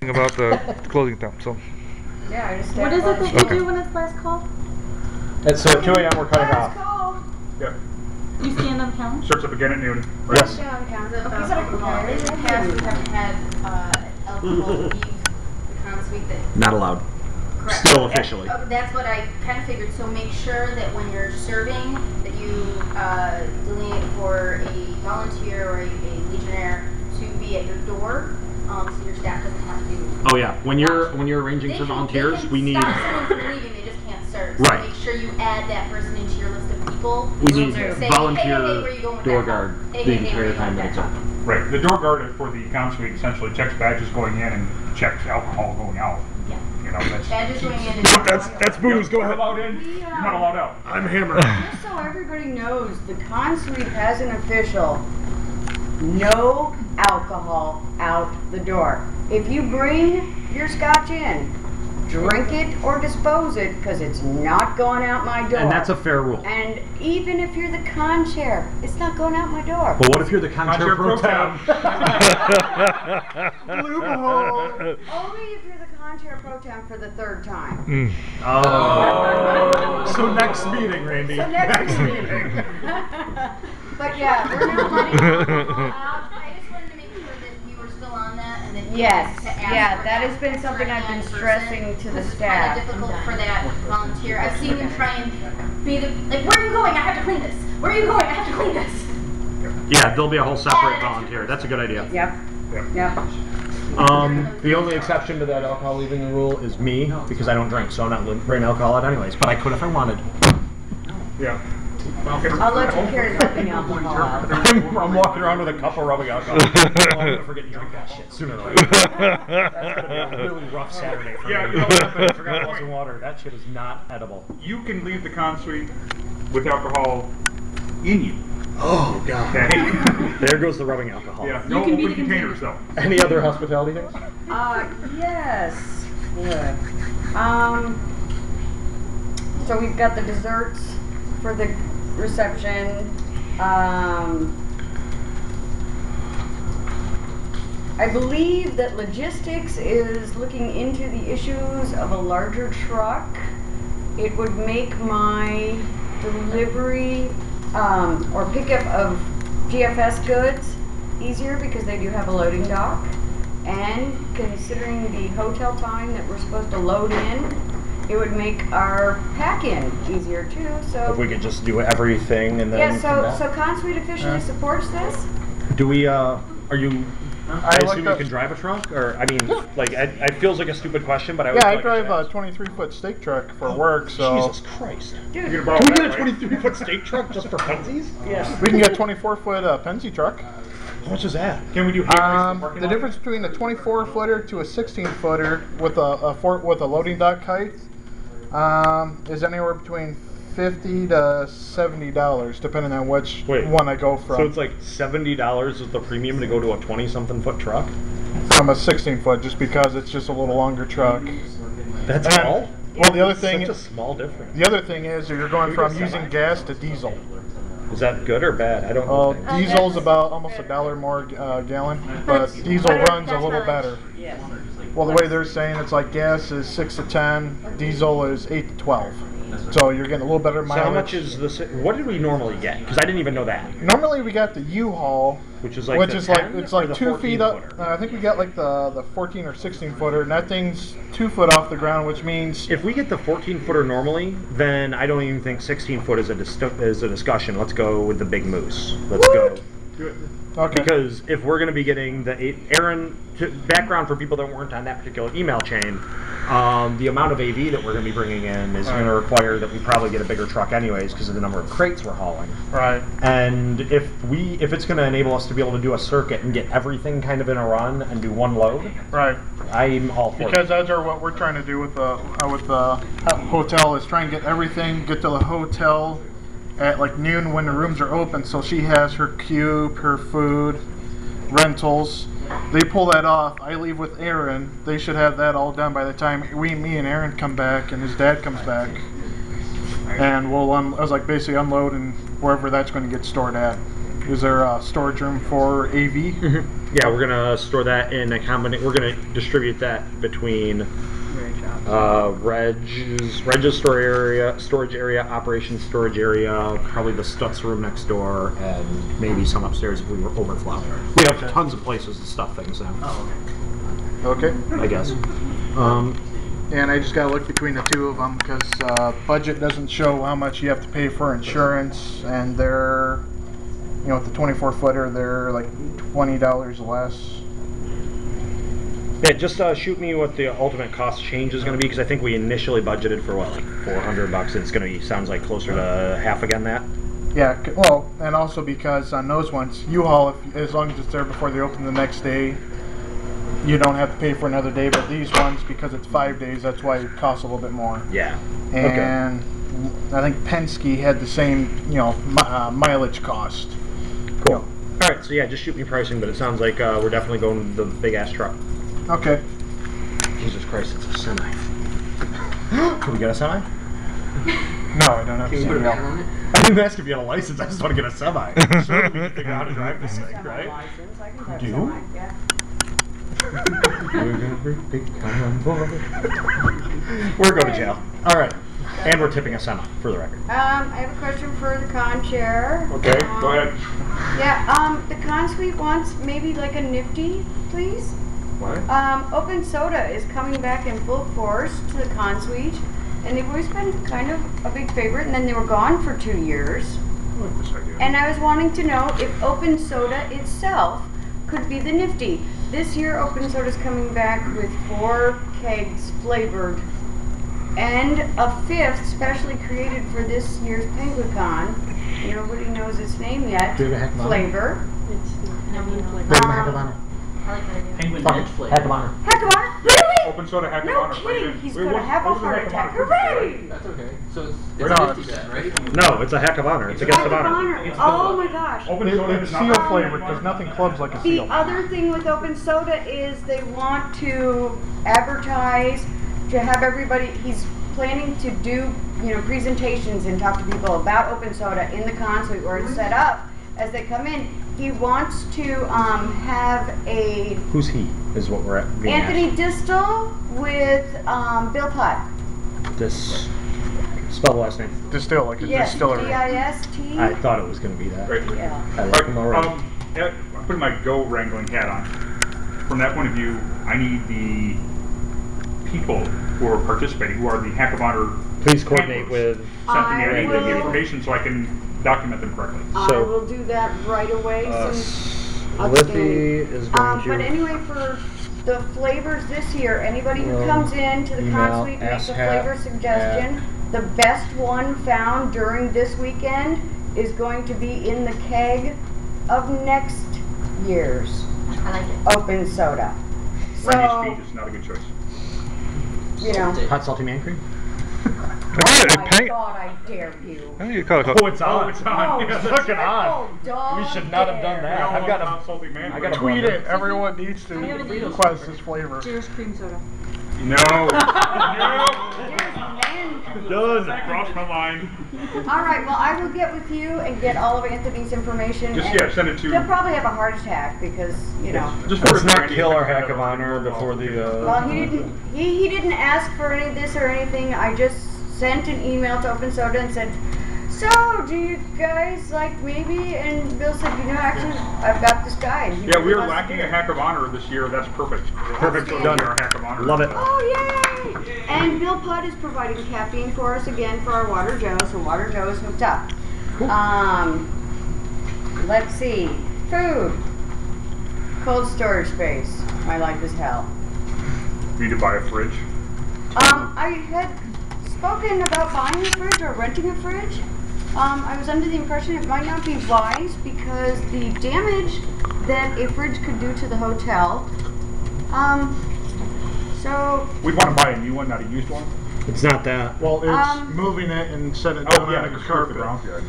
about the closing time. So. Yeah, I just what is it that you do when it's last call? It's so 2 a.m. we're cutting off. Call. Yep. You stand on the counter? Starts up again at noon. Right? Yes. Stand on the counter. In the past, we haven't had alcohol leave the con-suite that... Not allowed. Correct. Still officially. That's what I kind of figured. So make sure that when you're serving, that you delineate for a volunteer or a legionnaire to be at your door, so your staff doesn't have to. Oh yeah, when you're arranging for volunteers, we need. Stop someone from leaving; they just can't serve. So right. make sure you add that person into your list of people. We need say, volunteer hey, where you going with door that? guard Hey, the hey, entire where you time going that with it's that? open. Right. The door guard for the con-suite essentially checks badges going in and checks alcohol going out. Yeah. You know, that's Badges going in. And That's booze. Go You're ahead. allowed in. You're not allowed out. I'm hammered. Just so everybody knows, the con-suite has an official. No alcohol out the door. If you bring your scotch in, drink it or dispose it, because it's not going out my door. And that's a fair rule. And even if you're the con chair, it's not going out my door. But what if you're the con chair pro tem? Loophole. Only if you're the con chair pro tem for the third time. Oh. So next meeting, Randy. So next meeting. But yeah, we're not letting alcohol out. I just wanted to make sure that you were still on that and that you Yes, to ask yeah, for that has been something I've been stressing to the staff. It's kind of difficult for that volunteer. I've seen them try and be the, like, where are you going? I have to clean this. Where are you going? I have to clean this. Yeah, there'll be a whole separate volunteer. That's a good idea. Yep. Yep. The only exception to that alcohol leaving rule is me, because I don't drink, so I'm not bringing alcohol out anyways. But I could if I wanted. Yeah. I'll let you carry rubbing alcohol out. I'm walking around with a cup of rubbing alcohol. I'm gonna forget to drink that shit sooner or later. That's gonna be a really rough Saturday for me. Yeah, you know, I forgot it wasn't water. That shit is not edible. You can leave the con-suite with alcohol in you. Oh god. Okay. There goes the rubbing alcohol. Yeah. No open containers though. Any other hospitality things? Yes. Good. So we've got the desserts for the reception. I believe that logistics is looking into the issues of a larger truck. It would make my delivery or pickup of GFS goods easier because they do have a loading dock. And considering the hotel time that we're supposed to load in, it would make our pack-in easier too. So If we could just do everything and then yeah, come so back. Consuite officially supports this. Do we are you I assume you like can drive a truck, or I mean, like, it feels like a stupid question, but I Yeah, I like drive a 23-foot steak truck for work, so Jesus Christ! Dude, You're Can about we get a that, right? 23-foot steak truck just for funsies? yeah. we can get a 24-foot Pennsy truck. How much is that? Can we do hay race in the parking The lot? difference between a 24-footer to a 16-footer with a loading dock height is anywhere between $50 to $70, depending on which one I go from. So it's like $70 is the premium to go to a 20-something foot truck? From a 16-foot, just because it's just a little longer truck. That's And- all? Well, the other thing, Such a small difference. the other thing is you're going from using gas to diesel. Is that good or bad? I don't know. Well, things. diesel's about almost $1 more gallon, but diesel runs a little better. Yes. Well, the way they're saying it's like gas is 6 to 10, diesel is 8 to 12. So you're getting a little better So mileage. how much is this? What did we normally get? Because I didn't even know that. Normally we got the U-Haul, Which is like which the is 10 it's or like the 2 feet up. 14-footer? I think we got like the 14 or 16 footer, and that thing's 2 foot off the ground, which means If we get the 14-footer normally, then I don't even think 16-foot is a discussion. Let's go with the big moose. Let's go. okay. Because if we're going to be getting the Aaron background for people that weren't on that particular email chain, the amount of AV that we're going to be bringing in is going to require that we probably get a bigger truck anyways because of the number of crates we're hauling. Right. And if it's going to enable us to be able to do a circuit and get everything kind of in a run and do one load, Right. I'm all for Because it. that's what we're trying to do with the hotel is try and get everything, get to the hotel at like noon when the rooms are open, so she has her cube, her food, rentals. They pull that off. I leave with Aaron. They should have that all done by the time me and Aaron come back and his dad comes back. And we'll I was like basically unload and wherever that's going to get stored at. Is there a storage room for AV? Yeah, we're gonna store that in a combination. We're gonna distribute that between Reg's storage area, operations storage area, probably the Stutz room next door, and maybe some upstairs if we were overflow. We have tons of places to stuff things in. Oh, okay. I guess. And I just gotta look between the two of them because budget doesn't show how much you have to pay for insurance, and they're, you know, with the 24-footer, they're like $20 less. Yeah, just shoot me what the ultimate cost change is going to be, because I think we initially budgeted for what, like $400, and it's going to be, sounds like closer to half again that. Yeah, well, and also because on those ones, U-Haul, as long as it's there before they open the next day, you don't have to pay for another day. But these ones, because it's 5 days, that's why it costs a little bit more. Yeah. And I think Penske had the same, you know, mileage cost. Cool. All right, so yeah, just shoot me pricing, but it sounds like we're definitely going with the big ass truck. Okay. Jesus Christ, it's a semi. Can we get a semi? No, I don't have to put it out. I didn't ask if you had a license, I just want to get a semi. Sure, we can figure out how to drive this thing, right? License, I can drive Do you? semi, yeah. We're going to jail. All right. And we're tipping a semi, for the record. I have a question for the con chair. Okay, go ahead. Yeah, the con suite wants maybe like a nifty, please. What? Open soda is coming back in full force to the con suite, and they've always been kind of a big favorite, and then they were gone for 2 years. I like this idea. And I was wanting to know if open soda itself could be the nifty. This year, open soda is coming back with 4 kegs flavored, and a 5th specially created for this year's PenguinCon. Nobody knows its name yet. Flavor. I like that idea. Penguin Fuck it. Edge flavor. Heck of honor. Heck of honor! Really? Open soda, heck of No honor. kidding, he's Wait, gonna what- have a what was the heart heck of attack. honor? Hooray! That's okay. So it's No, nifty it's- then, right? No, it's a heck of honor. It's a guest Heck of of honor. honor. Oh my gosh. Open soda It's is seal not flavored because nothing clubs like a The seal. other thing with open soda is they want to advertise, to have everybody, he's planning to do, presentations and talk to people about open soda in the con suite where it's set up as they come in. He wants to have a Who's he? Is what we're at. Being Anthony Distel with Bill Putt. asked. This. Spell the last name. Distill, like a Yes, distillery. D-I-S-T. I thought it was going to be that. Right. Yeah. I like him already. I'm putting my Go wrangling hat on. From that point of view, I need the people who are participating, who are the heck of honor. Please coordinate handlers, with. sent to me. I I need the will- information so I can document them correctly. I So, will do that right away. Liffy is going to. But anyway, for the flavors this year, anybody who Well, comes in to the email, con suite makes a asshat flavor suggestion. The best one found during this weekend is going to be in the keg of next year's I like it. open soda. Randy's So, speech is not a good choice. Hot salty man cream? oh my God, I dare you. I think you call it. Oh, it's on. It's on. Oh, Yes, look it on. dog We should not have done dare. We all I've love got a- hot salty man. I got a cream. Tweet it. Everyone needs to I have a needle. request this flavor. Cheers cream soda. No. No. Here's man. Done. Cross my line. All right, well, I will get with you and get all of Anthony's information. Just, and yeah, send it to- He'll probably have a heart attack because, Just Let's for not Randy, kill I our think heck of honor before the. Well, he didn't ask for any of this or anything. I just sent an email to Open Soda and said, so, do you guys like maybe? And Bill said, actually, I've got this guy. And he Yeah, we really are wants to lacking do a it." hack of honor this year. That's perfect. Perfect. So Done. we are a hack of honor. Love it. Oh, yay! And Bill Putt is providing caffeine for us again for our Water Joe, so Water Joe is hooked up. Let's see. Food. Cold storage space. My life is hell. We need to buy a fridge. I had spoken about buying a fridge or renting a fridge. I was under the impression it might not be wise because the damage that a fridge could do to the hotel. So We'd want to buy a new one, not a used one. It's not that. Well, it's Um, moving it and set it Oh, down yeah, on just the carpet carpet. the ground. Yeah,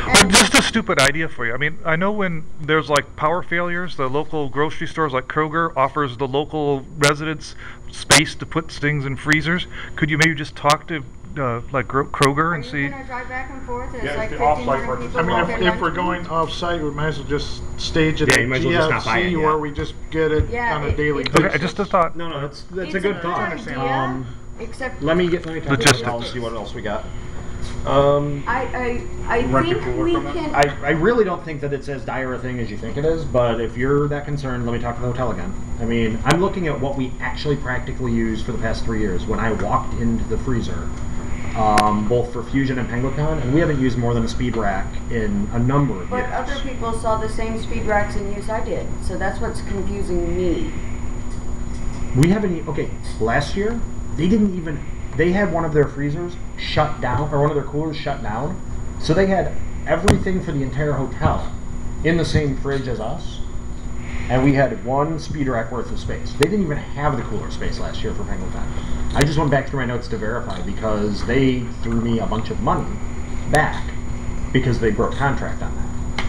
perfect. and Just a stupid idea for you. I mean, I know when there's like power failures, the local grocery stores like Kroger offers the local residents space to put things in freezers. Could you maybe just talk to Kroger Are and you see? gonna drive back and forth? It's Yeah, like it's the off-site 1,500 purchase. people. I mean, out there if we're lunching? going off-site, we might as well just stage it Yeah, at you might as well just not buy it GFC yet. where we just get it Yeah, on a daily it- basis. Just a thought. No, that's It's a good thought. idea, except Let me talk to the Logistics. hotel and see what else we got. I Rent think a cooler we from them? can. I really don't think that it's as dire a thing as you think it is, but if you're that concerned, let me talk to the hotel again. I mean, I'm looking at what we actually practically used for the past 3 years when I walked into the freezer, both for Fusion and Penguicon, and we haven't used more than a speed rack in a number of But years. other people saw the same speed racks in use I did, so that's what's confusing me. We haven't okay, last year, they had one of their freezers shut down, or one of their coolers shut down, so they had everything for the entire hotel in the same fridge as us, and we had one speed rack worth of space. They didn't even have the cooler space last year for Penguicon. I just went back through my notes to verify because they threw me a bunch of money back because they broke contract on that.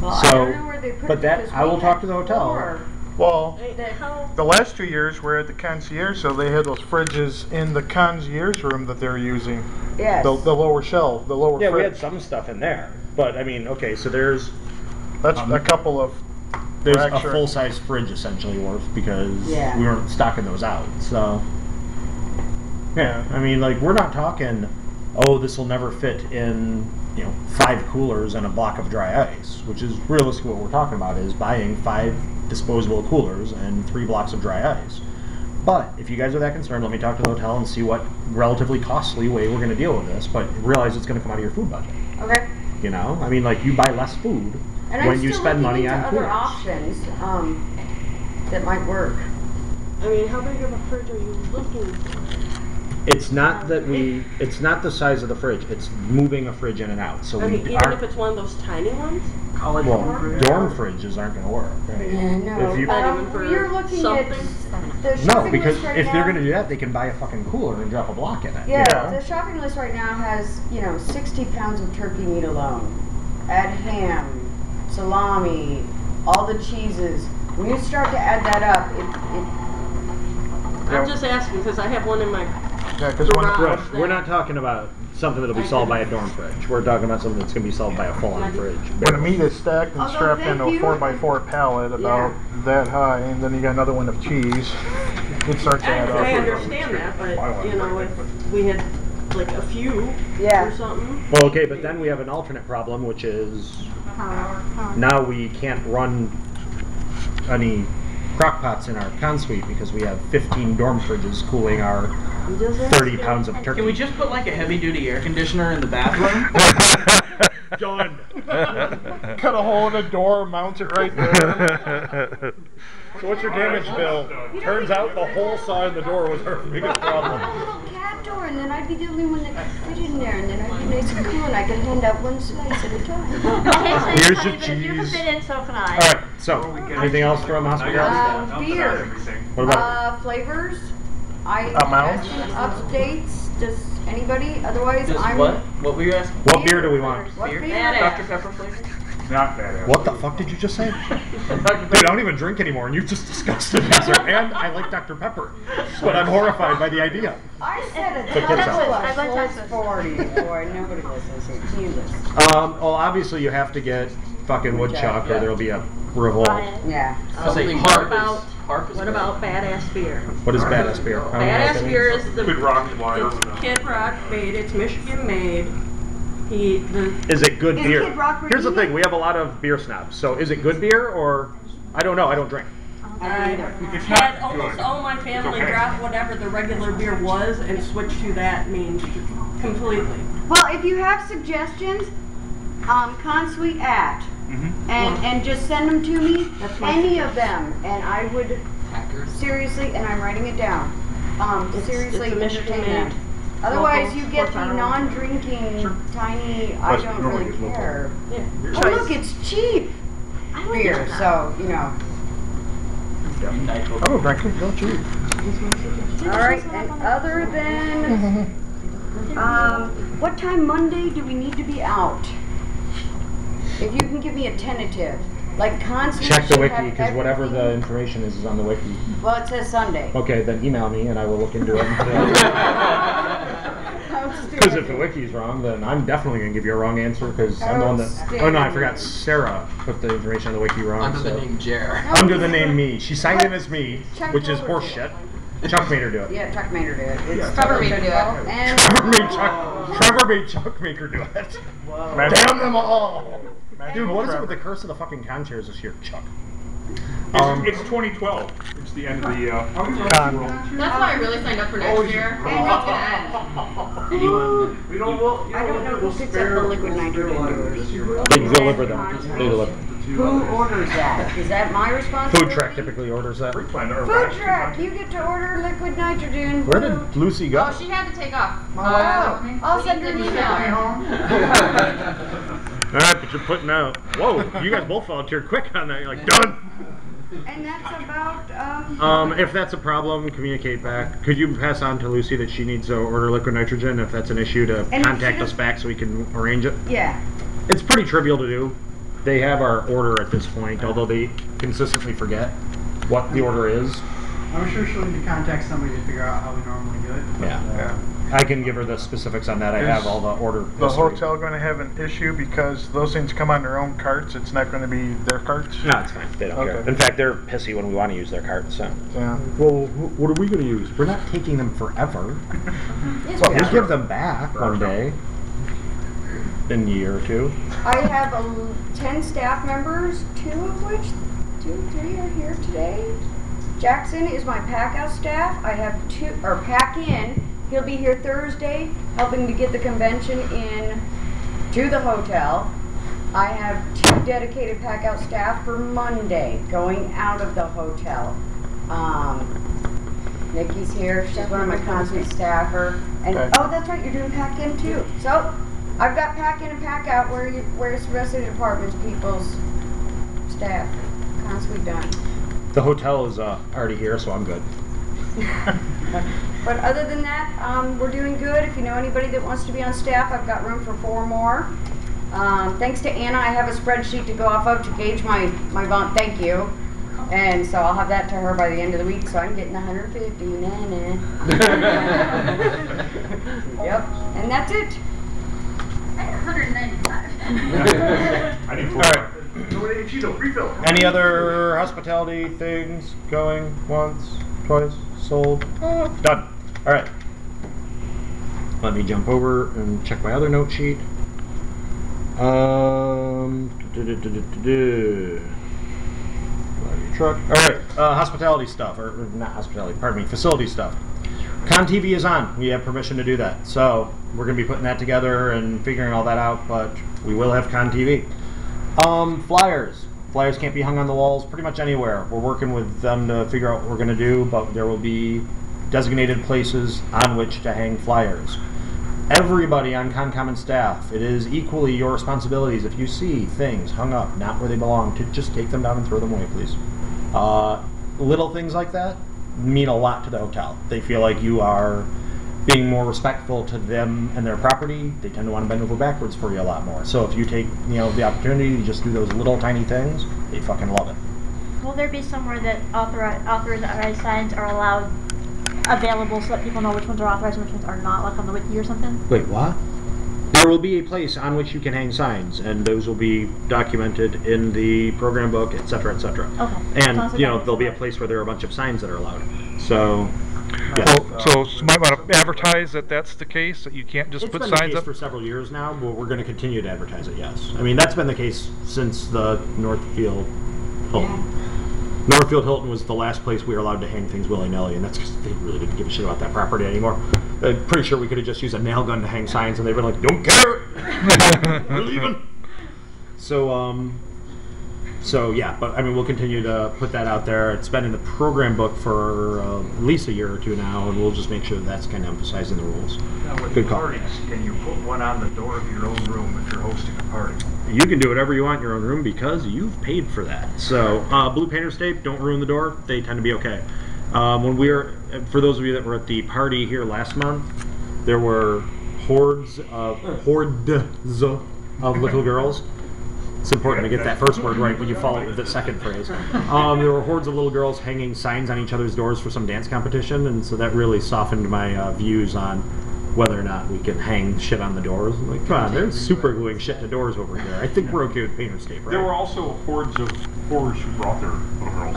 Well, So, I don't know where they put but it that- because I will we talk had to the hotel. 4 Well, that- the last 2 years we're at the concierge, so they had those fridges in the concierge room that they're using. Yes. The lower shelf, the lower Yeah, we fridge. had some stuff in there, but I mean, okay, so there's That's a couple of a racks are- full-size fridge essentially worth because Yeah. we weren't stocking those out. So yeah, I mean, like we're not talking, oh, this will never fit in 5 coolers and a block of dry ice, which is realistically what we're talking about is buying 5 disposable coolers and 3 blocks of dry ice. But if you guys are that concerned, let me talk to the hotel and see what relatively costly way we're going to deal with this. But realize it's going to come out of your food budget. Okay. I mean, like you buy less food And I'm when you still spend looking money into on other coolers. options that might work. I mean, how big of a fridge are you looking for? It's not that it's not the size of the fridge. It's moving a fridge in and out. So I we mean, even aren't. if it's one of those tiny ones? Dorm fridges aren't going to work. Right? Yeah, no. If you- Not even for You're looking something? at the No, shopping because list right if now. they're going to do that, they can buy a fucking cooler and drop a block in it. Yeah, you know? the shopping list right now has, 60 pounds of turkey meat alone. Add ham, salami, all the cheeses. When you start to add that up, I'm just asking because I have one in my Yeah, 'cause when- garage. Right. that- We're not talking about something that'll be solved by a dorm fridge. We're talking about something that's going to be solved by a full-on fridge. when the meat is stacked and Although, strapped thank into a you. 4x4 pallet about that high, and then you got another one of cheese, it starts to add I up. understand that, but if we had like a few Yeah. or something. Well, okay, but then we have an alternate problem, which is now we can't run any crock pots in our consuite because we have 15 dorm fridges cooling our I'm just 30 asking. pounds of turkey. Can we just put like a heavy-duty air conditioner in the bathroom? Done. Cut a hole in the door, mount it right there. So what's your damage bill? Turns out the whole side of the door was our biggest problem. a little cat door, and then I'd be the only one that could fit in there, and then I'd be nice and cool, and I could hand out one space at a time. Here's your cheese. in, so can I. All right. So anything else from hospitality? Beer. What about? Flavors. I Amount? asking updates. Does anybody? Otherwise, Just I'm. what? What were you asking? What beer do we want? What beer? Dr. Pepper flavor? Not bad. What the fuck did you just say? Dude, I don't even drink anymore, and you just disgusted me, sir. And I like Dr. Pepper, but I'm horrified by the idea. I said a So kids total out. of plus 40. Boy, nobody listens. He listens. Well, obviously you have to get fucking woodchuck, or there'll be a revolt. Yeah. I'll say What harp about is what great. about badass beer? What is badass beer? I don't know what that Badass means. beer is the Kid Rock Wire. it's Kid Rock made. It's Michigan made. Is it good Is beer? Kid Rock Here's the Virginia? thing: we have a lot of beer snobs. So, is it good beer, or I don't know. I don't drink. I It's had not almost good. all my family It's okay. drop whatever the regular beer was and switch to that means completely. Well, if you have suggestions, consuite at, and just send them to me, That's my any of them, and I would Hackers. seriously, and I'm writing it down. Seriously it's a Michigan entertain them. made. Otherwise, Local you get the sports bar. non-drinking, tiny. I But don't normally really it's local. care. Yeah. Oh, look, it's cheap beer, so Oh, drink it, don't you? All right, and other than, what time Monday do we need to be out? If you can give me a tentative, like constantly. Check the should wiki, have because whatever the everything- information is on the wiki. Well, it says Sunday. Okay, then email me, and I will look into it. Because if the wiki's wrong, then I'm definitely going to give you a wrong answer because I'm the one that... Oh no, I forgot. Sarah put the information on the wiki wrong. Under the name Jer. Under the name me. She signed in as me, Chuck which is Gilbert horseshit. Chuck made her do it. Yeah, Chuck made her do it. It's Trevor made her do it. And Trevor made Chuck make her do it. Damn them all! Dude, what is it with the curse of the fucking concierge this year, Chuck? It's 2012. It's the end of the That's why I really signed up for next year. And it's gonna end. I don't know who picks up the liquid nitrogen. They deliver them. They deliver. Who orders that? Is that my responsibility? Food Truck typically orders that. Food truck, you get to order liquid nitrogen. Where did Lucy go? Oh, she had to take off. I'll send her an email. Alright, but you're putting out. Whoa, you guys both volunteered quick on that. You're like, done! And that's about, If that's a problem, communicate back. Could you pass on to Lucy that she needs to order liquid nitrogen if that's an issue to And contact she us back so we can arrange it? yeah. It's pretty trivial to do. They have our order at this point, although they consistently forget what the order is. I'm sure she'll need to contact somebody to figure out how we normally do it. Yeah. I can give her the specifics on that. I have all the order. The history. hotel going to have an issue because those things come on their own carts? It's not going to be their carts? No, it's fine. They don't care. Okay. In fact, they're pissy when we want to use their carts. So. Yeah. Well, what are we going to use? We're not taking them forever. Yes, Well, we we are. give them back one day. In a year or two. I have 10 staff members, 2 of which, 2, 3 are here today. Jackson is my pack-out staff. I have 2, or pack-in. He'll be here Thursday, helping to get the convention in to the hotel. I have 2 dedicated pack-out staff for Monday, going out of the hotel. Nikki's here. She's one of my constant staffer. And Okay. oh, that's right, you're doing pack-in too. So I've got pack-in and pack-out. Where's the rest of the departments, people's staff? Constantly done. The hotel is already here, so I'm good. But other than that, we're doing good. If you know anybody that wants to be on staff, I've got room for 4 more. Thanks to Anna, I have a spreadsheet to go off of to gauge my thank you. And so I'll have that to her by the end of the week, so I'm getting 150. Yep, and that's it. I had 195. I need 4. Alright. Cheeto, refill. Any other hospitality things going once, twice, sold? Done. Alright. Let me jump over and check my other note sheet. Truck. Alright, hospitality stuff, or not hospitality, pardon me, facility stuff. Con TV is on. We have permission to do that. So we're going to be putting that together and figuring all that out, but we will have Con TV. Flyers. Flyers can't be hung on the walls pretty much anywhere. We're working with them to figure out what we're going to do, but there will be designated places on which to hang flyers. Everybody on ConCommon staff, it is equally your responsibilities if you see things hung up not where they belong to just take them down and throw them away, please. Little things like that mean a lot to the hotel. They feel like you are being more respectful to them and their property. They tend to want to bend over backwards for you a lot more. So if you take, the opportunity to just do those little tiny things, they fucking love it. Will there be somewhere that authorized signs are allowed available so that people know which ones are authorized and which ones are not, like on the wiki or something? Wait, what? There will be a place on which you can hang signs, and those will be documented in the program book, etc., etc. Okay. And, Sounds like there'll be a place where there are a bunch of signs that are allowed. So, yeah. So you might want to advertise that that's the case, that you can't just It's put been the signs case up. for several years now, but we're going to continue to advertise it, yes. I mean, that's been the case since the Northfield Hilton. Northfield Hilton was the last place we were allowed to hang things willy-nilly, and that's because they really didn't give a shit about that property anymore. I'm pretty sure we could have just used a nail gun to hang signs, and they'd been like, don't care! We're leaving! So yeah, but I mean, we'll continue to put that out there. It's been in the program book for at least a year or two now, and we'll just make sure that's kind of emphasized in the rules. Now with Good call. parties, can you put one on the door of your own room if you're hosting a party? You can do whatever you want in your own room because you've paid for that. So, blue painter's tape, don't ruin the door. They tend to be okay. For those of you that were at the party here last month, there were hordes of little girls. It's important to get that first word right when you follow it with the second phrase. There were hordes of little girls hanging signs on each other's doors for some dance competition, and so that really softened my views on whether or not we can hang shit on the doors. I'm like, come on, they're super gluing shit to doors over here. I think we're okay with painter's tape, right? There were also hordes of whores who brought their little girls.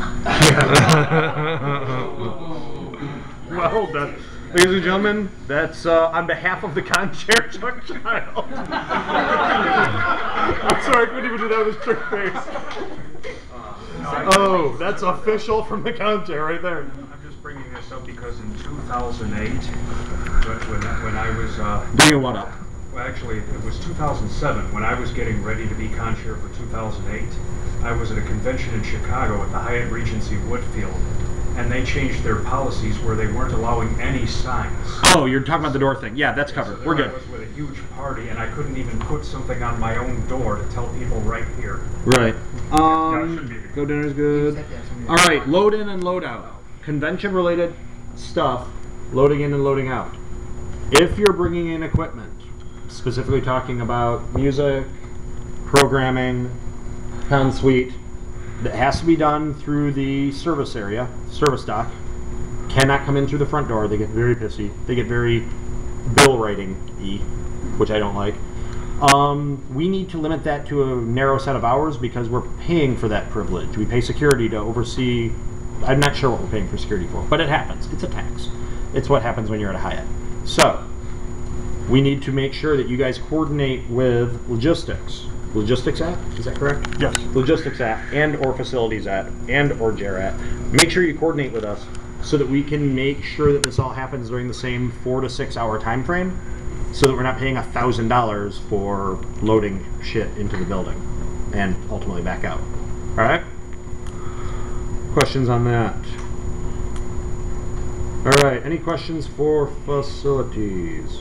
Well done. Ladies and gentlemen, that's on behalf of the concierge child. I'm sorry, I couldn't even do that with his trick face. Oh, that's official from the concierge right there. I'm just bringing this up because in 2008, when I was... Bringing what up? Well, actually, it was 2007 when I was getting ready to be concierge for 2008. I was at a convention in Chicago at the Hyatt Regency Woodfield, and they changed their policies where they weren't allowing any signs. Oh, you're talking about the door thing. Yeah, that's covered. So We're there good. I was with a huge party, and I couldn't even put something on my own door to tell people right here. Right. shouldn't be. Go dinner's good. All right, load in and load out. Convention-related stuff, loading in and loading out. If you're bringing in equipment, specifically talking about music, programming, con suite, that has to be done through the service area, service dock. Cannot come in through the front door. They get very pissy. They get very bill writing-y, which I don't like. We need to limit that to a narrow set of hours because we're paying for that privilege. We pay security to oversee. I'm not sure what we're paying for security for, but it happens. It's a tax. It's what happens when you're at a Hyatt. So, we need to make sure that you guys coordinate with logistics. Logistics at? Is that correct? Yes. Logistics at and or facilities at and or JAR at. Make sure you coordinate with us so that we can make sure that this all happens during the same 4 to 6 hour time frame so that we're not paying $1,000 for loading shit into the building and ultimately back out. Alright? Questions on that? Alright, any questions for facilities?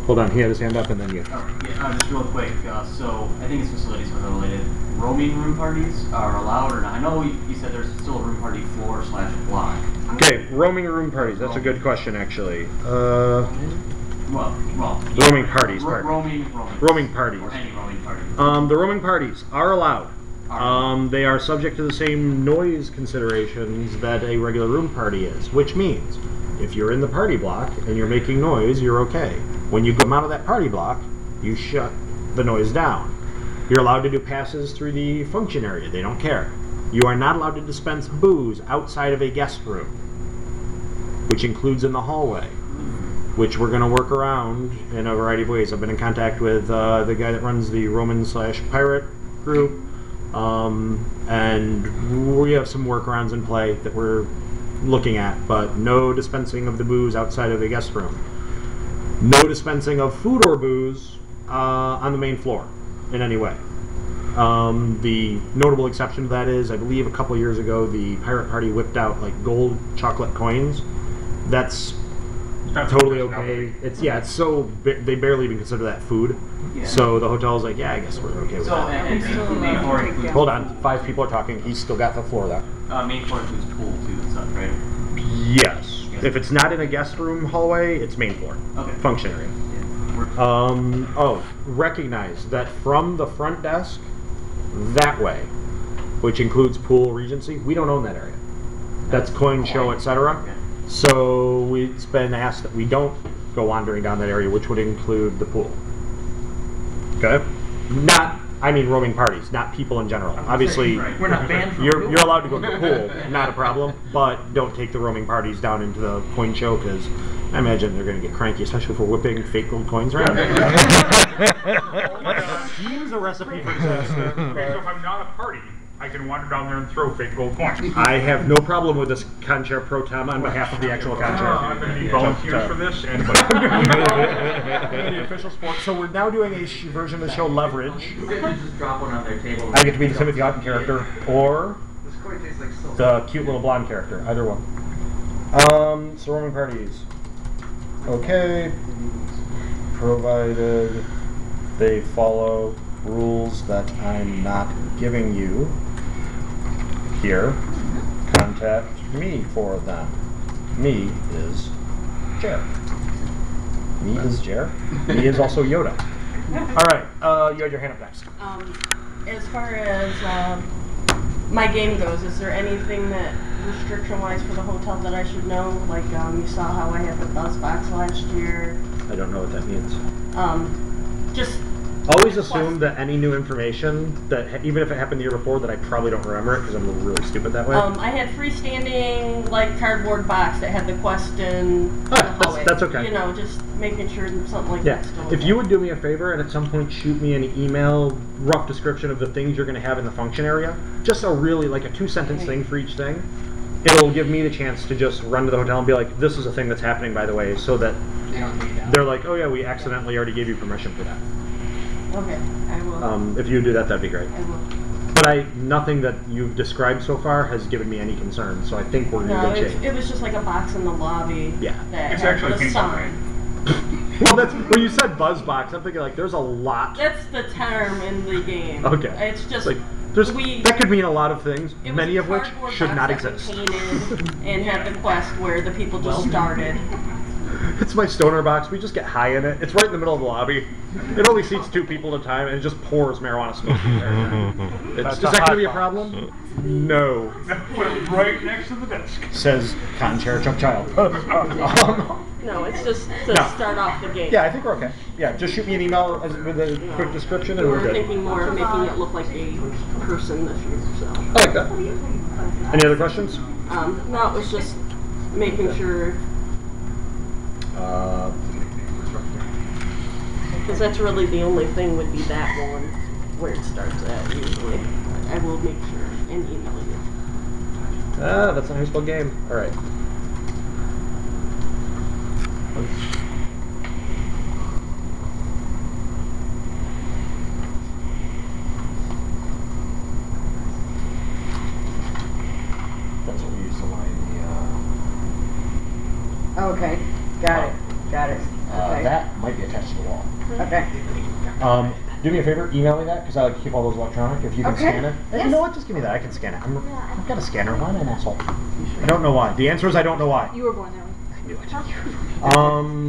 Hold on, he had his hand up and then you. Oh, yeah, just real quick. So I think it's facilities related. Roaming room parties are allowed or not? I know you said there's still a room party floor / block. Okay, roaming room parties. That's a good question, actually. Well, roaming parties. Roaming parties. Or any roaming parties. The roaming parties are allowed. They are subject to the same noise considerations that a regular room party is, which means if you're in the party block and you're making noise, you're okay. When you come out of that party block, you shut the noise down. You're allowed to do passes through the function area. They don't care. You are not allowed to dispense booze outside of a guest room, which includes in the hallway, which we're going to work around in a variety of ways. I've been in contact with the guy that runs the Roman/Pirate group, and we have some workarounds in play that we're looking at, but no dispensing of the booze outside of the guest room. No dispensing of food or booze on the main floor in any way. The notable exception to that is, I believe a couple years ago, the Pirate Party whipped out like gold chocolate coins. That's totally okay. It's so they barely even consider that food. Yeah. So the hotel's like, yeah, I guess we're okay with that. And main floor includes Hold on, 5 people are talking. He's still got the floor though. Main floor includes pool too and stuff, right? Yes. If it's not in a guest room hallway, it's main floor. Okay. Function area. Yeah. Recognize that from the front desk that way, which includes pool, Regency, we don't own that area. That's coin show, etc. Okay. So it's been asked that we don't go wandering down that area, which would include the pool. Okay? Roaming parties, not people in general. Obviously, we're not banned from you're allowed to go to the pool, not a problem, but don't take the roaming parties down into the coin show because I imagine they're going to get cranky, especially for whipping fake gold coins around. Seems a recipe for disaster. Okay, so if I'm not a party, I can wander down there and throw fake gold coins. I have no problem with this concierge pro tem on behalf of the actual concierge. I'm going to need volunteers for this. And the official sport. So we're now doing a version of the show Leverage. You just drop one on their table. I get to be the Timothy Houghton character or the cute little blonde character. Either one. So roaming parties. Okay. Provided they follow rules that I'm not giving you here, contact me for them. Me is Jer. Me is Jer. Me is also Yoda. Alright, you had your hand up next. As far as my game goes, is there anything that restriction-wise for the hotel that I should know? Like you saw how I had the buzz box last year. I don't know what that means. Just Always assume that any new information, that even if it happened the year before, that I probably don't remember it because I'm really stupid that way. I had freestanding like cardboard box that had the question. That's okay. You know, just making sure something like Yeah. that's still If you would do me a favor and at some point shoot me an email, rough description of the things you're going to have in the function area, just a really like a 2-sentence thing for each thing, it'll give me the chance to just run to the hotel and be like, this is a thing that's happening, by the way, so that they're like, oh yeah, we accidentally already gave you permission for that. Okay, I will. If you do that, that'd be great. I will. But nothing that you've described so far has given me any concern, so I think we're in good shape. It was just like a box in the lobby. Yeah. That It's had actually the pink sign. Well, that's when you said buzz box. I'm thinking like there's a lot. That's the term in the game. Okay. It's just like that could mean a lot of things, it was many a of which cardboard should box not that we exist. painted and had the quest where the people just started. It's my stoner box. We just get high in it. It's right in the middle of the lobby. It only seats 2 people at a time, and it just pours marijuana smoke in there. Is that going to be a problem? No. Put it right next to the desk. Says Con Chair Chuck Child. No, it's just to start off the game. Yeah, I think we're okay. Yeah, just shoot me an email with a quick description, and we're We're good. thinking more of making it look like a person this year. So. I like that. Any other questions? No, it was just making sure. Because that's really the only thing would be that one where it starts at usually. I will make sure and email you. That's a high school game. All right. That's what we used to line Okay, got it. Okay. that might be attached to the wall. Okay. Do me a favor, email me that because I like to keep all those electronic. If you can Okay. scan it, Yes. you know what? Just give me that. I can scan it. I've got a scanner. Why am I an asshole? I don't know why. The answer is I don't know why. You were born that way. I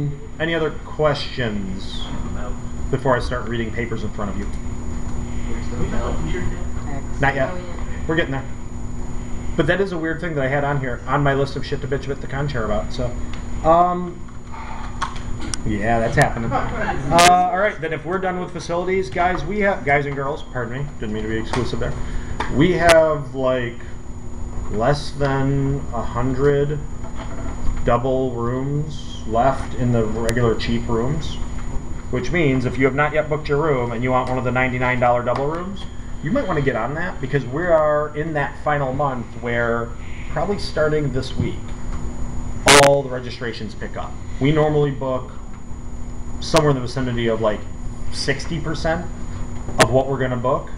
knew it. Any other questions before I start reading papers in front of you? Not yet. We're getting there. But that is a weird thing that I had on here on my list of shit to bitch with the con chair about. So, yeah, that's happening. All right, then if we're done with facilities, guys and girls, pardon me, didn't mean to be exclusive there. We have like less than 100 double rooms left in the regular cheap rooms, which means if you have not yet booked your room and you want one of the $99 double rooms, you might want to get on that because we are in that final month where probably starting this week, all the registrations pick up. We normally book somewhere in the vicinity of like 60% of what we're going to book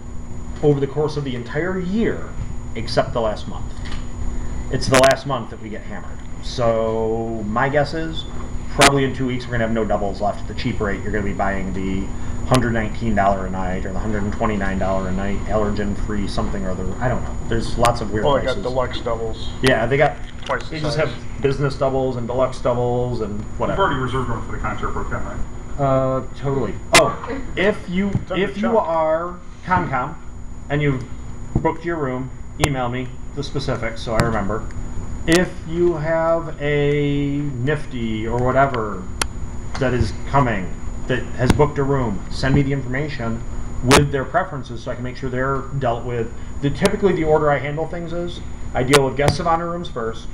over the course of the entire year, except the last month. It's the last month that we get hammered. So my guess is probably in 2 weeks we're going to have no doubles left at the cheap rate. You're going to be buying the $119 a night or the $129 a night allergen-free something or other. I don't know. There's lots of weird Well, I prices. got deluxe doubles. Yeah, they Twice the just size. have business doubles and deluxe doubles and We've whatever. already reserved one for the concert for 10, right? Totally. Oh, if you are ComCom and you've booked your room, email me the specifics so I remember. If you have a Nifty or whatever that is coming that has booked a room, send me the information with their preferences so I can make sure they're dealt with. Typically the order I handle things is I deal with guests of honor rooms first,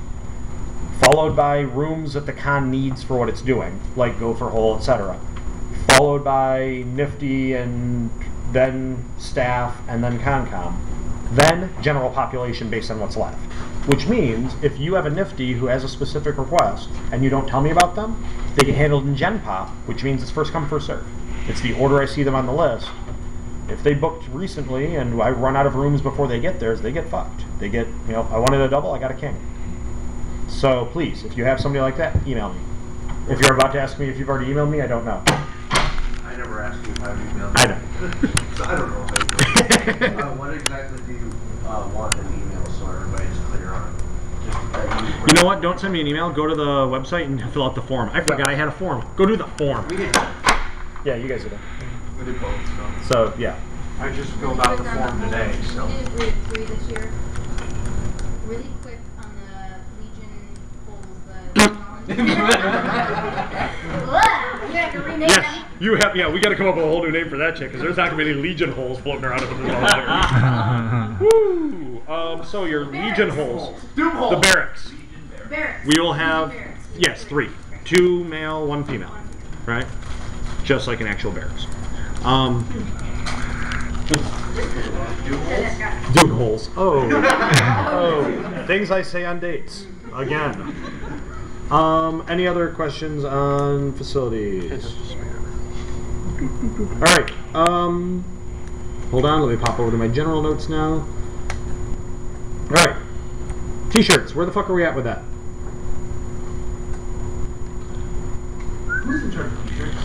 followed by rooms that the con needs for what it's doing, like Gopher Hole, etc. Followed by Nifty and then staff and then ConCom. Then general population based on what's left. Which means if you have a Nifty who has a specific request and you don't tell me about them, they get handled in Gen Pop, which means it's first come, first serve. It's the order I see them on the list. If they booked recently and I run out of rooms before they get theirs, they get fucked. They get, I wanted a double, I got a king. So please, if you have somebody like that, email me. If you're about to ask me if you've already emailed me, I don't know. I never asked you if I've emailed you. I know. So I don't know how you do it. What exactly do you want in email so everybody's clear on? Just that You know what? Don't send me an email. Go to the website and fill out the form. I forgot I had a form. Go do the form. We did. Yeah, you guys did it. We did both. So, yeah. I just filled out the form today, so. We did grade 3 this year. Really quick on the Legion polls, the have to rename Yes, them. you have. Yeah, we got to come up with a whole new name for that chick because there's not gonna be any Legion holes floating around up in the Woo! So your Legion holes, the barracks. Barracks. We will have Barracks. yes, 3, 2 male, 1 female, right? Just like an actual barracks. Dude holes. Oh, oh, things I say on dates again. Any other questions on facilities? All right. Hold on. Let me pop over to my general notes now. All right. T-shirts. Where the fuck are we at with that? Who's in charge of t-shirts?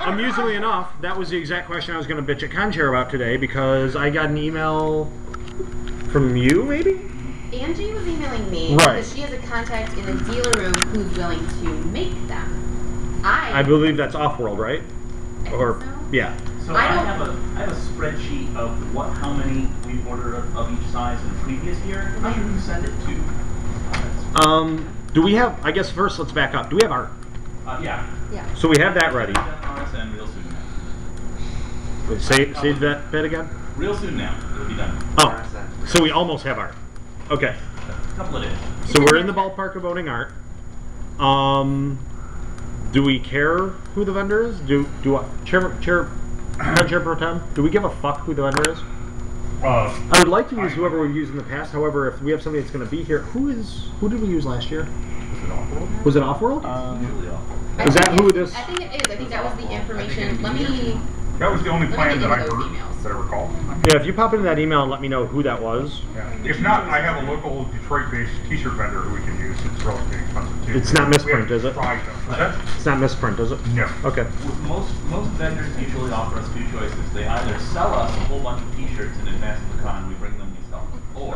Amusingly enough, that was the exact question I was going to bitch at Conchair about today because I got an email from you, maybe? Angie was emailing me Right. because she has a contact in the dealer room who's willing to make them. I believe that's Off-World, right? Or so. yeah. So I I don't- have a spreadsheet of how many we've ordered of each size in the previous year. Who should we send it to? Do we have? I guess first let's back up. Do we have art? Yeah. Yeah. So we have that ready. RSN real soon now. Say that bit again. Real soon now. It'll be done. Oh, so we almost have art. Okay. A couple of days. So we're in the ballpark of owning art. Do we care who the vendor is? Chair Pro Tem? Do we give a fuck who the vendor is? I would like to use whoever we've used in the past. However, if we have somebody that's going to be here, who did we use last year? Was it Off-World? Is that who this? I think it is. I think that was the information. Let me. That was the only Let me plan get that I into those heard, emails. that I recall. Yeah, if you pop into that email and let me know who that was. Yeah. If not, I have a local Detroit-based t-shirt vendor who we can use. It's relatively expensive too. It's not misprint, We is it? have tried them. What's that? It's not misprint, is it? No. Okay. Most vendors usually offer us 2 choices. They either sell us a whole bunch of T-shirts in advance of the con, we bring them, we sell them, or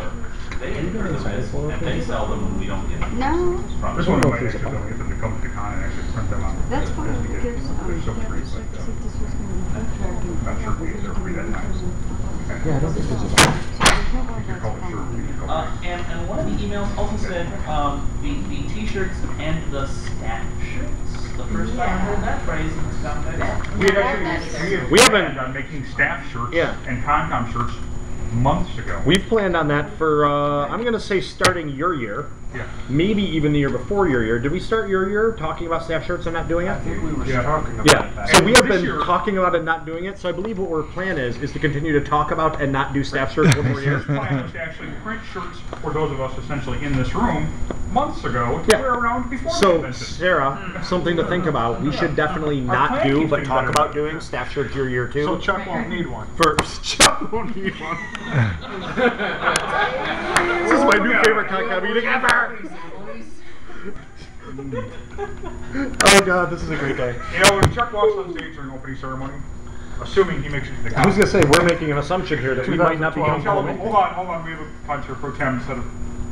they incur the risk and they sell them when we don't get them. No. This one might actually don't get them to come to the con and actually print them on. That's why just to get there's so free, but not sure if we are free that time. Yeah, I don't think there's a You can call it sure. You can call it. And one of the emails also said the T-shirts and the staff shirts. The first time I heard that phrase in this context. We had We haven't- planned on making staff shirts Yeah. and Concom shirts months ago. We've planned on that for, I'm going to say starting your year. Yeah. Maybe even the year before your year. Did we start your year talking about staff shirts and not doing it? I think we were Yeah. talking about Yeah. that. So we have This been year- talking about it, not doing it. So I believe what our plan is to continue to talk about and not do staff shirts for 4 years. His plan was to actually print shirts for those of us essentially in this room months ago to Yeah. wear around before the So, convention. Sarah, something to think about. We should definitely not plan do, keeps but getting talk better. about doing staff shirts your year too. So Chuck won't need one. First, Chuck won't need one. This is my new favorite Concom meeting ever. Oh god, this is a great day. You know, when Chuck walks on stage during opening ceremony, assuming he makes it to the I was gonna say we're making an assumption here that we might not be Hold comfortable. on, we have a puncher pro tem instead of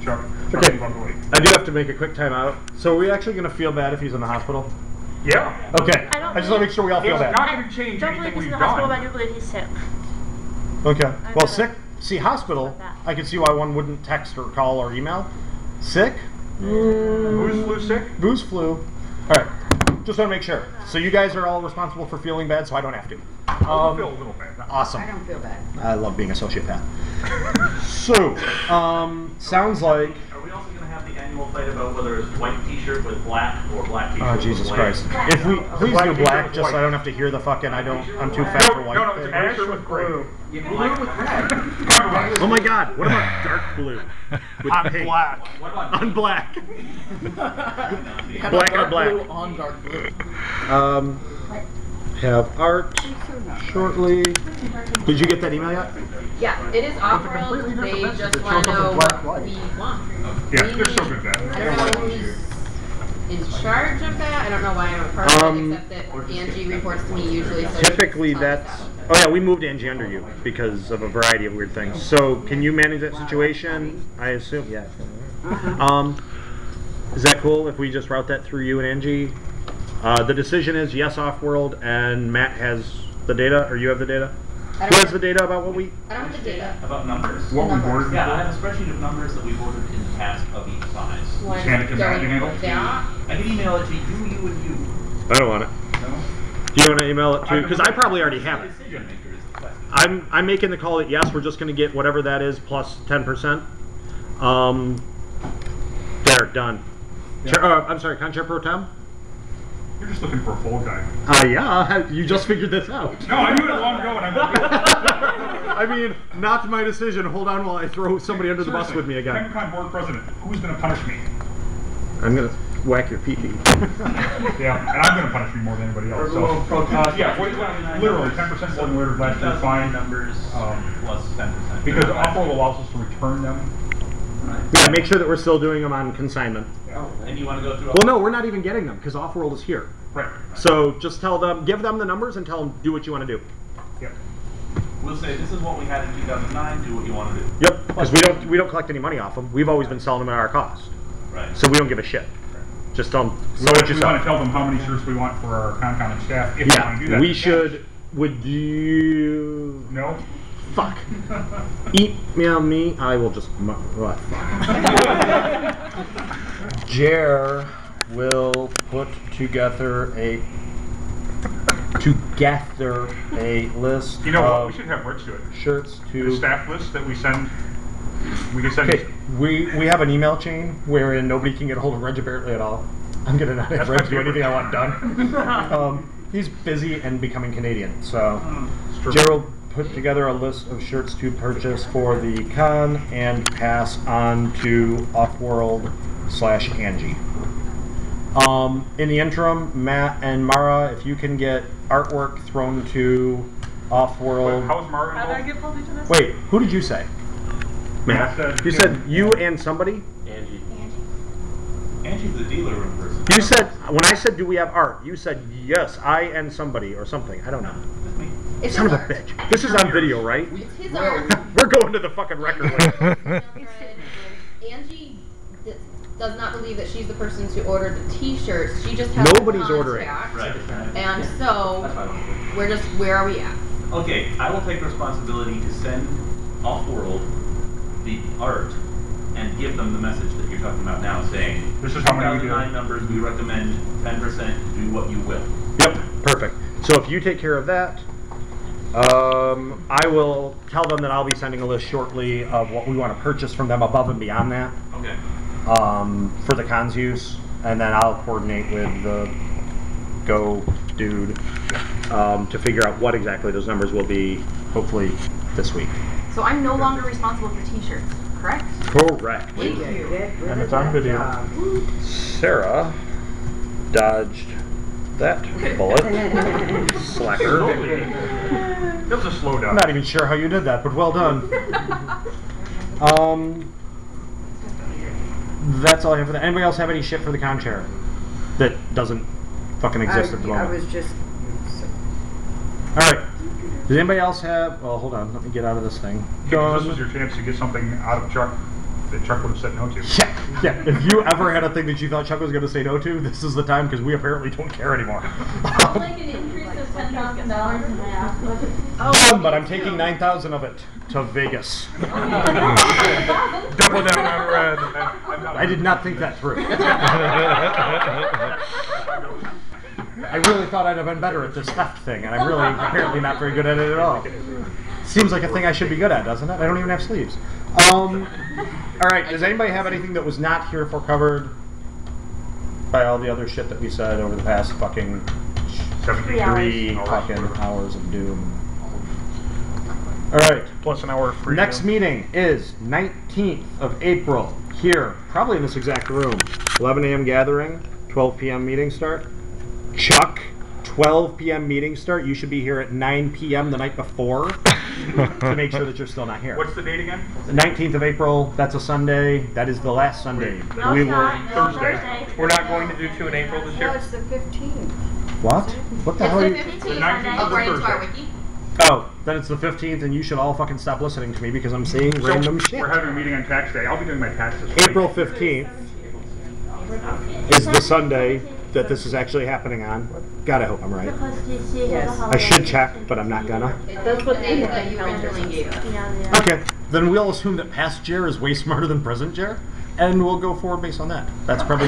Chuck. Okay. By the way. I do have to make a quick time out. So are we actually gonna feel bad if he's in the hospital? Yeah. Okay. I don't I just want to make sure we all feel It's bad. not going to change Don't believe anything he's in we've the hospital, but I done. do believe he's sick. Okay. Well, gonna- sick. See, hospital. I can see why one wouldn't text or call or email. Sick. Who's flu sick? Booze flu. All right. Just want to make sure. So you guys are all responsible for feeling bad, so I don't have to. I feel a little bad. Awesome. I don't feel bad. I love being a sociopath. So, sounds like. Are we also going to have the annual fight about whether it's white T-shirt with black or black T-shirt Oh with Jesus white? Christ! If we please Black do t-shirt black, with just so white. I don't have to hear the fucking. I'm too fat for white. No, it's thing. a shirt with blue. Oh my God! What about dark blue with On pink? black. What about On black. How about Black on dark black. blue on dark blue? Have art shortly. Did you get that email yet? Yeah, it is off-world. They just want to know what we want. Yeah, they're so good at I that. don't know who's in charge of that. I don't know why I'm a part of it, except that Angie reports to me usually. So Typically, she's that's. telling us Oh yeah, we moved Angie under you because of a variety of weird things. So, can you manage that situation? I assume, yeah. Is that cool if we just route that through you and Angie? The decision is yes, off-world, and Matt has the data, or you have the data. I Who don't has the data about what we? I don't have the data. About numbers? What we ordered Yeah, I before? have a spreadsheet of numbers that we've ordered in the task of each size. Want Scan it to to go that handle? with that? I can email it to you, and you. I don't want it. No? Do you want to email it to? Because I probably already have it. Decision maker is the question. I'm making the call that yes, we're just going to get whatever that is plus 10%. There, done. Yeah. I'm sorry, Con Chair Pro Tem? You're just looking for a full guy. Yeah, you just figured this out. No, I knew it long ago, and I'm I mean, not my decision. Hold on while I throw somebody under the bus with me again. FEMCON board president, who's going to punish me? I'm going to whack your pee-pee. Yeah, and I'm going to punish me more than anybody else. Yeah, literally 10% more than we were last year, fine. Numbers plus 10%. Because Offworld allows us to return them. Yeah, make sure that we're still doing them on consignment. Oh, and you want to go through? Well, no, we're not even getting them because Offworld is here. Right. So just tell them, give them the numbers and tell them do what you want to do. Yep. We'll say this is what we had in 2009. Do what you want to do. Yep, because we don't collect any money off them. We've always been selling them at our cost. Right. So we don't give a shit. Just tell them, So know what if you we sell. want to tell them how many shirts we want for our ConCon and staff, if we want to do Yeah, that. we should. Would you? No? Fuck. Email me. I will just. What? Fuck. Jer will put together a list. You know what? of We should have Rich do it. shirts to The staff list that we send. We can send. Okay, we have an email chain wherein nobody can get a hold of Reg apparently at all. I'm gonna not have That's Reg my do anything I favorite. want done. He's busy and becoming Canadian, so It's true. Gerald put together a list of shirts to purchase for the con and pass on to Offworld/Angie. In the interim, Matt and Mara, if you can get artwork thrown to Offworld. How's Mara How do I involved? get pulled into this? Wait, who did you say? Matt said You him. said you and somebody? Angie. Angie's the dealer room person. You said, when I said, do we have art? You said, yes, I and somebody or something. I don't know. That's me. It's Son of his a art. bitch. This is on video, right? It's his art. We're going to the fucking record label. Angie does not believe that she's the person to order the t-shirts. She just has Nobody's the ordering. contact. Right. And so, That's fine. we're just, where are we at? Okay, I will take responsibility to send Offworld the art and give them the message that you're talking about now, saying This is how many we do. 2009 numbers. We recommend 10%. Do what you will. Yep, perfect. So if you take care of that, I will tell them that I'll be sending a list shortly of what we want to purchase from them above and beyond that Okay. for the cons use, and then I'll coordinate with the Go dude to figure out what exactly those numbers will be, hopefully this week. So I'm no longer responsible for t-shirts, correct? Correct. Thank you. And it's on video. Sarah dodged that bullet. Slacker. It was a slow I'm down. not even sure how you did that, but well done. That's all I have for that. Anybody else have any shit for the con chair that doesn't fucking exist at the moment? I was just. All right. Does anybody else have? Well, hold on. Let me get out of this thing. Because this was your chance to get something out of Chuck that Chuck would have said no to. Yeah, yeah. If you ever had a thing that you thought Chuck was going to say no to, this is the time because we apparently don't care anymore. Like an increase of $10,000 in my ask. But I'm taking 9,000 of it to Vegas. Double down on red. I did not think that through. I really thought I'd have been better at this theft thing, and I'm really apparently not very good at it at all. Seems like a thing I should be good at, doesn't it? I don't even have sleeves. All right, does anybody have anything that was not heretofore covered by all the other shit that we said over the past fucking 3 fucking hours of doom? All right. Plus an hour of free. Next meeting is 19th of April here, probably in this exact room. 11 a.m. gathering, 12 p.m. meeting start. Chuck, 12 p.m. meeting start. You should be here at 9 p.m. the night before to make sure that you're still not here. What's the date again? The 19th of April, that's a Sunday. That is the last Sunday. No, We it's will. not. No, Thursday. Thursday. We're not going to do 2 in April this No, year? it's the 15th. What? What the hell are you? It's the The 15th, 19th of according to our Thursday. wiki. Oh, then it's the 15th, and you should all fucking stop listening to me because I'm saying random shit. We're having a meeting on tax day. I'll be doing my taxes. April 15th is the Sunday that this is actually happening on. God, I hope I'm right. Because DC has a I holiday. should check, but I'm not gonna. That's what they that you originally gave us. Yeah, yeah. Okay, then we'll assume that past Jer is way smarter than present Jer. and we'll go forward based on that. That's probably